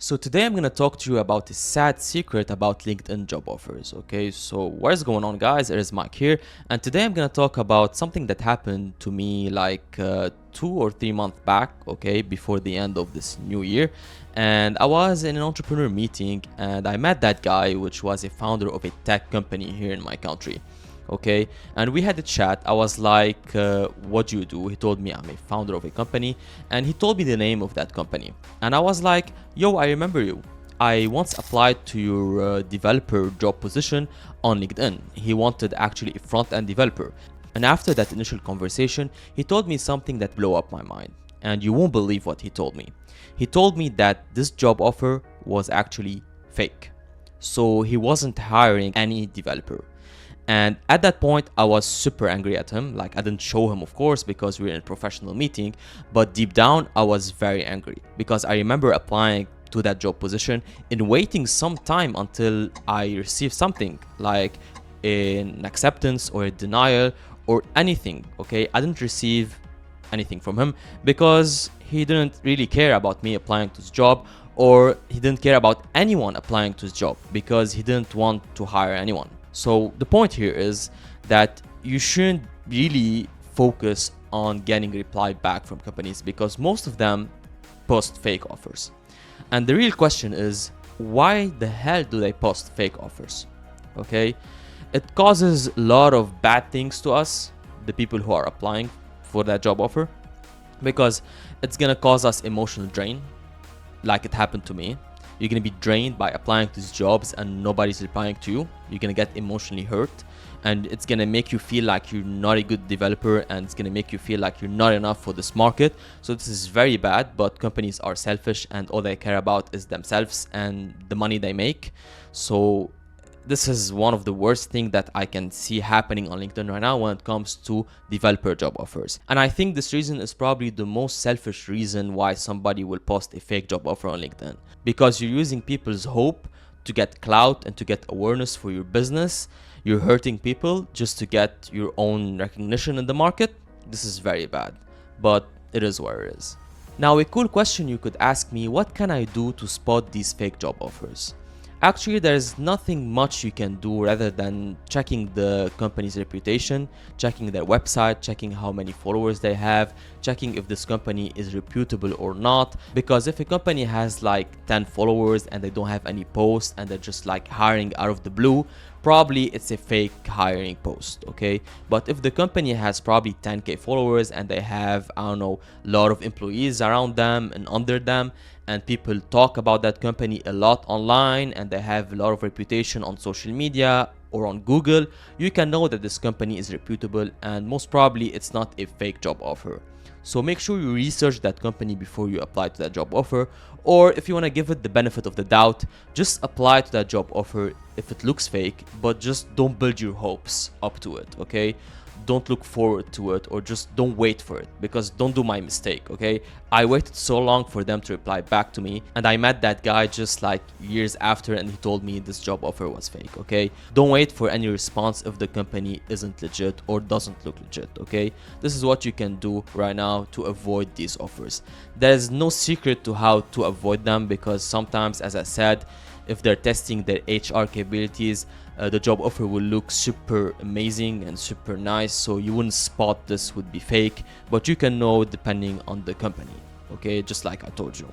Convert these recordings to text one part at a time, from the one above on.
So today I'm gonna talk to you about a sad secret about LinkedIn job offers. Okay, so what's going on, guys? It is Mike here, and today I'm gonna talk about something that happened to me like 2 or 3 months back. Okay, before the end of this new year, and I was in an entrepreneur meeting, and I met that guy, which was a founder of a tech company here in my country. Okay, and we had a chat. I was like, what do you do? He told me I'm a founder of a company, and he told me the name of that company, and I was like, yo, I remember you. I once applied to your developer job position on LinkedIn. He wanted actually a front-end developer, and after that initial conversation, he told me something that blew up my mind, and you won't believe what he told me. He told me that this job offer was actually fake, so he wasn't hiring any developer. And at that point, I was super angry at him. Like, I didn't show him, of course, because we were in a professional meeting. But deep down, I was very angry because I remember applying to that job position and waiting some time until I received something like an acceptance or a denial or anything. Okay, I didn't receive anything from him because he didn't really care about me applying to his job, or he didn't care about anyone applying to his job because he didn't want to hire anyone. So the point here is that you shouldn't really focus on getting a reply back from companies because most of them post fake offers. And the real question is, why the hell do they post fake offers? Okay, it causes a lot of bad things to us, the people who are applying for that job offer, because it's gonna cause us emotional drain, like it happened to me. You're gonna be drained by applying to these jobs and nobody's replying to you. You're gonna get emotionally hurt, and it's gonna make you feel like you're not a good developer, and it's gonna make you feel like you're not enough for this market. So this is very bad, but companies are selfish and all they care about is themselves and the money they make. So this is one of the worst things that I can see happening on LinkedIn right now when it comes to developer job offers. And I think this reason is probably the most selfish reason why somebody will post a fake job offer on LinkedIn. Because you're using people's hope to get clout and to get awareness for your business. You're hurting people just to get your own recognition in the market. This is very bad, but it is what it is. Now, a cool question you could ask me, what can I do to spot these fake job offers? Actually, there's nothing much you can do rather than checking the company's reputation, checking their website, checking how many followers they have, checking if this company is reputable or not. Because if a company has like 10 followers and they don't have any posts and they're just like hiring out of the blue, probably it's a fake hiring post, okay? But if the company has probably 10k followers and they have, I don't know, a lot of employees around them and under them, and people talk about that company a lot online, and they have a lot of reputation on social media or on Google, you can know that this company is reputable and most probably it's not a fake job offer. So make sure you research that company before you apply to that job offer, or if you want to give it the benefit of the doubt, just apply to that job offer if it looks fake, but just don't build your hopes up to it, okay? Don't look forward to it, or just don't wait for it, because don't do my mistake, okay? I waited so long for them to reply back to me, and I met that guy just like years after and he told me this job offer was fake, okay? Don't wait for any response if the company isn't legit or doesn't look legit, okay? This is what you can do right now to avoid these offers. There's no secret to how to avoid them, because sometimes, as I said, if they're testing their HR capabilities, the job offer will look super amazing and super nice, so you wouldn't spot this would be fake, but you can know depending on the company, okay? Just like I told you.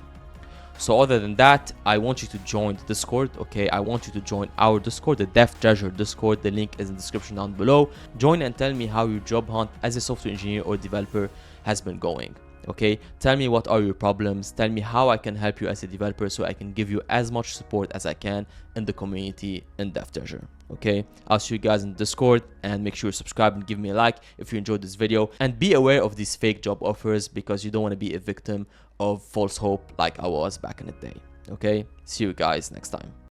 So other than that, I want you to join the Discord, okay? I want you to join our Discord, the DevTreasure Discord. The link is in the description down below. Join and tell me how your job hunt as a software engineer or developer has been going. Okay, tell me what are your problems, tell me how I can help you as a developer so I can give you as much support as I can in the community in DevTreasure. Okay, I'll see you guys in Discord, and make sure you subscribe and give me a like if you enjoyed this video, and be aware of these fake job offers because you don't want to be a victim of false hope like I was back in the day. Okay, see you guys next time.